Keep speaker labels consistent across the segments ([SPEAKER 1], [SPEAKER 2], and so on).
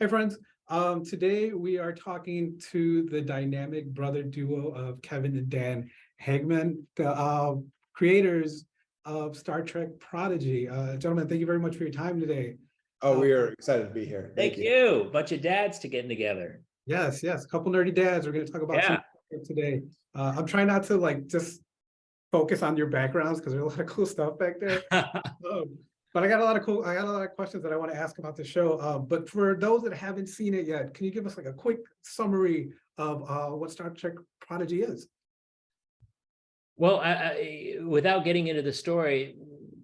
[SPEAKER 1] Hey friends, today we are talking to the dynamic brother duo of Kevin and Dan Hageman, the creators of Star Trek Prodigy. Gentlemen, thank you very much for your time today.
[SPEAKER 2] Oh, we are excited to be here.
[SPEAKER 3] Thank you. Bunch of dads to getting together.
[SPEAKER 1] Yes, a couple nerdy dads. We're going to talk about some today. I'm trying not to just focus on your backgrounds because there's a lot of cool stuff back there. But I got a lot of questions that I want to ask about the show. But for those that haven't seen it yet, can you give us a quick summary of what Star Trek Prodigy is?
[SPEAKER 3] Well, without getting into the story,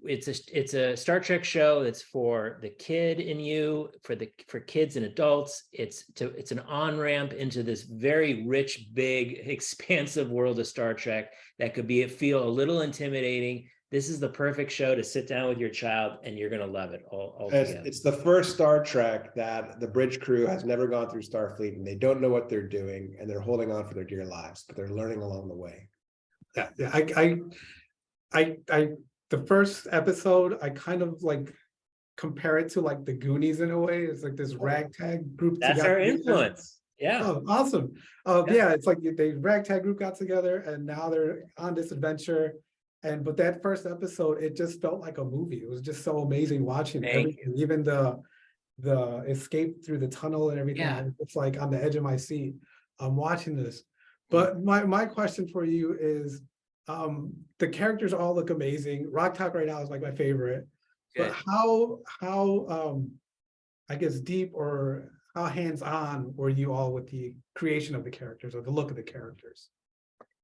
[SPEAKER 3] it's a Star Trek show that's for the kid in you, for kids and adults. It's an on-ramp into this very rich, big, expansive world of Star Trek that could feel a little intimidating. This is the perfect show to sit down with your child and you're going to love it all together.
[SPEAKER 2] It's the first Star Trek that the bridge crew has never gone through Starfleet, and they don't know what they're doing, and they're holding on for their dear lives, but they're learning along the way.
[SPEAKER 1] Yeah. The first episode, I kind of compare it to the Goonies in a way. It's like this ragtag group.
[SPEAKER 3] That's our influence. Yeah.
[SPEAKER 1] Oh, awesome. Yeah, it's like they ragtag group got together and now they're on this adventure. But that first episode, it just felt like a movie. It was just so amazing watching everything, even the escape through the tunnel and everything.
[SPEAKER 3] Yeah.
[SPEAKER 1] It's like on the edge of my seat. I'm watching this. But my question for you is, the characters all look amazing. Rock Talk right now is my favorite. Good. But how I guess deep or how hands-on were you all with the creation of the characters or the look of the characters?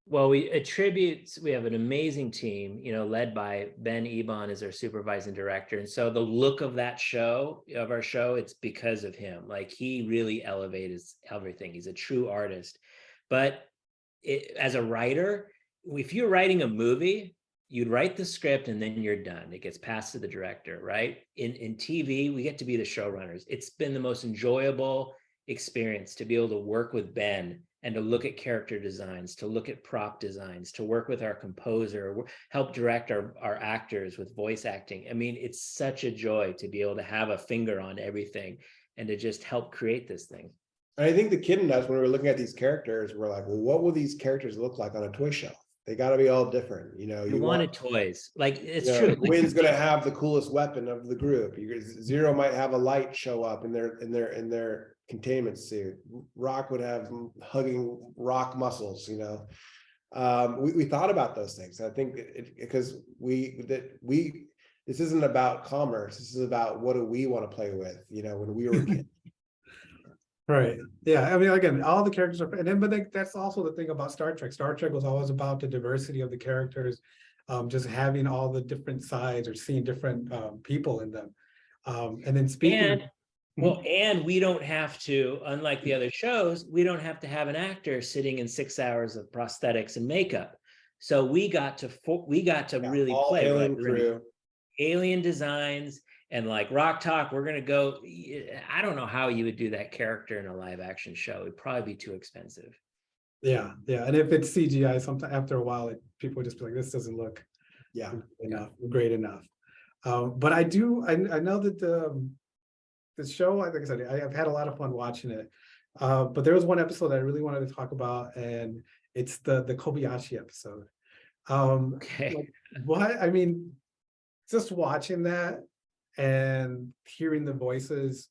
[SPEAKER 3] Well, we have an amazing team, led by Ben Ebon as our supervising director. And so the look of our show, it's because of him. He really elevated everything. He's a true artist. But as a writer, if you're writing a movie, you'd write the script and then you're done. It gets passed to the director, right? In TV, we get to be the showrunners. It's been the most enjoyable experience to be able to work with Ben and to look at character designs, to look at prop designs, to work with our composer, help direct our actors with voice acting. I mean, it's such a joy to be able to have a finger on everything and to just help create this thing.
[SPEAKER 2] And I think the kid in us, when we were looking at these characters, we're like, well, what will these characters look like on a toy shelf? They got to be all different. You
[SPEAKER 3] wanted toys. It's true.
[SPEAKER 2] Wynn's going to have the coolest weapon of the group. Zero might have a light show up in their containment suit. Rock would have hugging rock muscles. We thought about those things. I think because this isn't about commerce. This is about what do we want to play with. When we were kids.
[SPEAKER 1] Right. Yeah. I mean, again, all the characters are, but that's also the thing about Star Trek. Star Trek was always about the diversity of the characters, just having all the different sides or seeing different people in them. And then speaking.
[SPEAKER 3] And we don't have to, unlike the other shows, we don't have to have an actor sitting in 6 hours of prosthetics and makeup. So we got to really play alien designs. And Rock Talk, we're going to go, I don't know how you would do that character in a live action show. It'd probably be too expensive.
[SPEAKER 1] Yeah. And if it's CGI, sometime after a while, people would just be like, this doesn't look great enough. But I know that the show, like I said, I've had a lot of fun watching it. But there was one episode that I really wanted to talk about, and it's the Kobayashi episode. Just watching that and hearing the voices,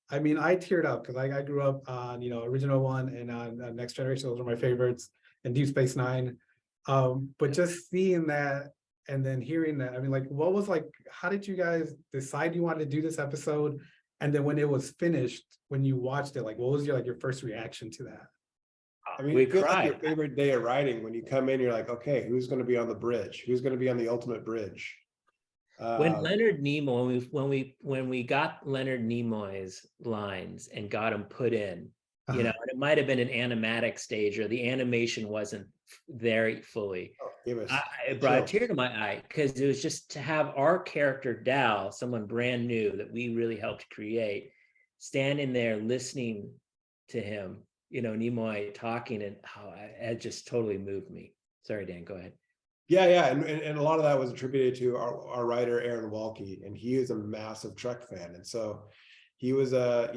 [SPEAKER 1] I teared up because I grew up on original one and on Next Generation. Those are my favorites, and Deep Space Nine. But just seeing that and then hearing that, what was how did you guys decide you wanted to do this episode? And then when it was finished, when you watched it, what was your first reaction to that?
[SPEAKER 2] It feels like your favorite day of writing when you come in. You're like, okay, who's going to be on the bridge? Who's going to be on the ultimate bridge?
[SPEAKER 3] When Leonard Nimoy, when we got Leonard Nimoy's lines and got them put in, and it might have been an animatic stage or the animation wasn't there fully. It brought a tear to my eye because it was just to have our character Dal, someone brand new that we really helped create, standing there listening to him, Nimoy talking, and it just totally moved me. Sorry, Dan, go ahead.
[SPEAKER 2] Yeah, and a lot of that was attributed to our writer Aaron Walke, and he is a massive Trek fan, and so He was a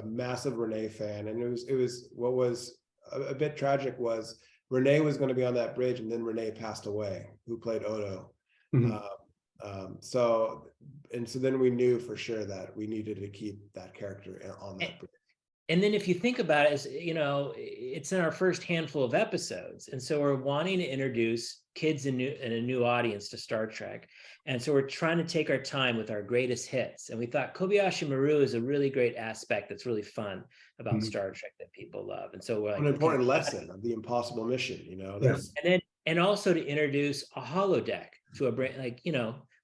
[SPEAKER 2] massive Renee fan, and it was what was a bit tragic was Renee was going to be on that bridge, and then Renee passed away, who played Odo. So then we knew for sure that we needed to keep that character on that bridge.
[SPEAKER 3] And then if you think about it, it's in our first handful of episodes. And so we're wanting to introduce kids and a new audience to Star Trek. And so we're trying to take our time with our greatest hits. And we thought Kobayashi Maru is a really great aspect that's really fun about Star Trek that people love. And so we're like,
[SPEAKER 2] an important lesson of the impossible mission,
[SPEAKER 1] Yes.
[SPEAKER 3] And also to introduce a holodeck to a brand,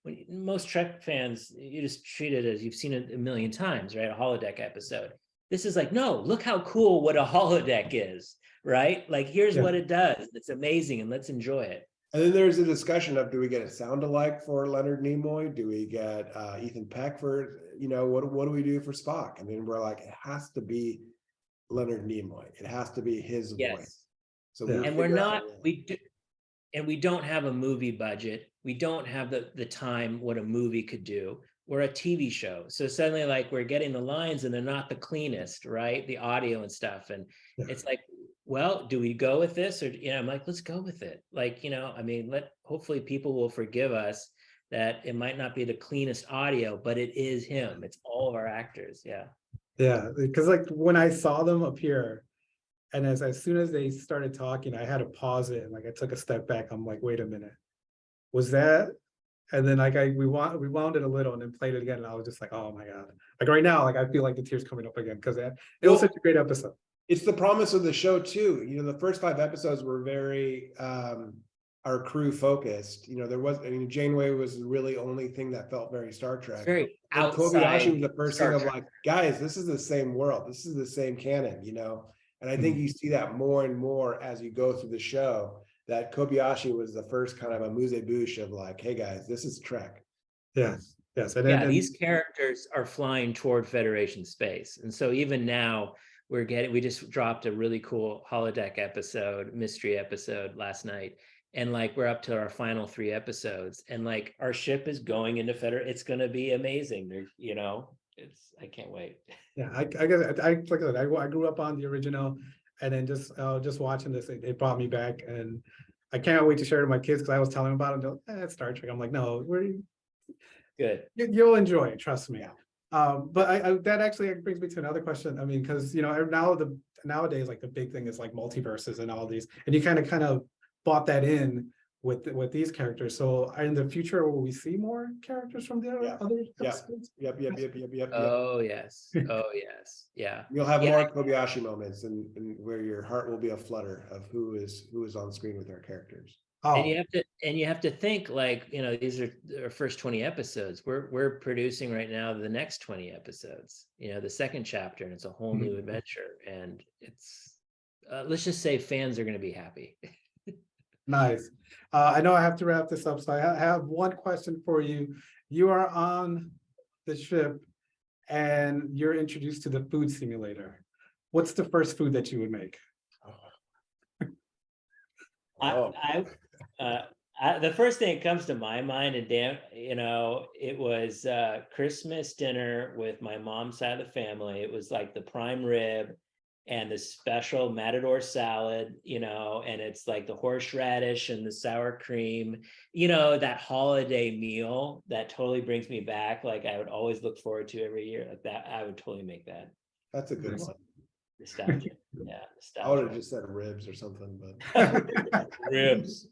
[SPEAKER 3] when most Trek fans, you just treat it as you've seen it a million times, right? A holodeck episode. This is like, no, look how cool what a holodeck is, right? Like, here's what it does. It's amazing, and let's enjoy it.
[SPEAKER 2] And then there's a discussion of, do we get a sound alike for Leonard Nimoy? Do we get Ethan Peck for, what do we do for Spock? I mean, we're like, it has to be Leonard Nimoy. It has to be his voice. So
[SPEAKER 3] we don't have a movie budget. We don't have the time what a movie could do. We're a TV show. So suddenly, like, we're getting the lines and they're not the cleanest, right? The audio and stuff. And it's like, well, do we go with this? Or, I'm like, let's go with it. Like, hopefully people will forgive us that it might not be the cleanest audio, but it is him. It's all of our actors. Yeah.
[SPEAKER 1] Yeah. Because like when I saw them appear, and as soon as they started talking, I had to pause it. And like, I took a step back. I'm like, wait a minute. Was that? And then like we wound it a little and then played it again, and I was just like, oh my God. Like right now, like I feel like the tears coming up again because it was such a great episode.
[SPEAKER 2] It's the promise of the show too. The first 5 episodes were very our crew focused. Janeway was the really only thing that felt very Star Trek.
[SPEAKER 3] Very
[SPEAKER 2] outside. Kobayashi was the first thing of like, guys, this is the same world. This is the same canon, And I think you see that more and more as you go through the show, that Kobayashi was the first kind of a amuse-bouche of like, hey guys, this is Trek.
[SPEAKER 1] Yes.
[SPEAKER 3] And these characters are flying toward Federation space. And so even now we just dropped a really cool holodeck episode, mystery episode last night. And like, we're up to our final 3 episodes, and like our ship is going into it's going to be amazing. I can't wait.
[SPEAKER 1] Yeah. I guess I grew up on the original. And then just watching this, it brought me back, and I can't wait to share it with my kids because I was telling them about it. And it's Star Trek. I'm like, no,
[SPEAKER 3] good.
[SPEAKER 1] You'll enjoy it, trust me. But that actually brings me to another question. I mean, because nowadays, like the big thing is like multiverses and all these, and you kind of bought that in with these characters. So in the future, will we see more characters from the other episodes?
[SPEAKER 2] Yep.
[SPEAKER 3] Oh yes. Yeah.
[SPEAKER 2] You'll have more Kobayashi moments, and where your heart will be a flutter of who is on screen with our characters.
[SPEAKER 1] Oh.
[SPEAKER 3] And you have to think like, these are our first 20 episodes. We're producing right now the next 20 episodes. The second chapter, and it's a whole new adventure. And it's let's just say fans are going to be happy.
[SPEAKER 1] Nice. I know I have to wrap this up, so I have one question for you. You are on the ship and you're introduced to the food simulator. What's the first food that you would make?
[SPEAKER 3] The first thing that comes to my mind, and damn, it was Christmas dinner with my mom's side of the family. It was like the prime rib and the special matador salad, and it's like the horseradish and the sour cream, that holiday meal that totally brings me back. Like I would always look forward to every year. Like that, I would totally make that.
[SPEAKER 2] That's a good one.
[SPEAKER 3] Nostalgia. Yeah. Nostalgia.
[SPEAKER 2] I would have just said ribs or something, but
[SPEAKER 3] ribs.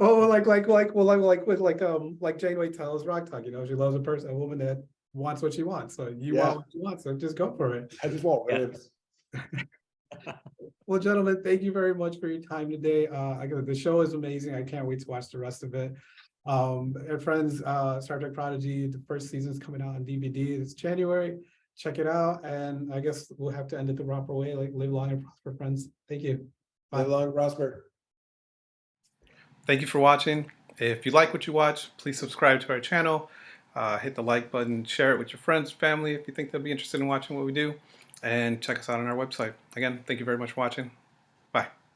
[SPEAKER 1] Oh, like Janeway tells Rock Talk, she loves a woman that wants what she wants. So you want what you want, so just go for it.
[SPEAKER 2] I just want ribs.
[SPEAKER 1] Well, gentlemen, thank you very much for your time today. The show is amazing. I can't wait to watch the rest of it. And friends, Star Trek Prodigy, the first season is coming out on DVD. It's January. Check it out. And I guess we'll have to end it the proper way, like live long and prosper, friends. Thank you.
[SPEAKER 2] Bye. Live long and prosper.
[SPEAKER 4] Thank you for watching. If you like what you watch, please subscribe to our channel. Hit the like button, share it with your friends, family, if you think they'll be interested in watching what we do, and check us out on our website. Again, thank you very much for watching.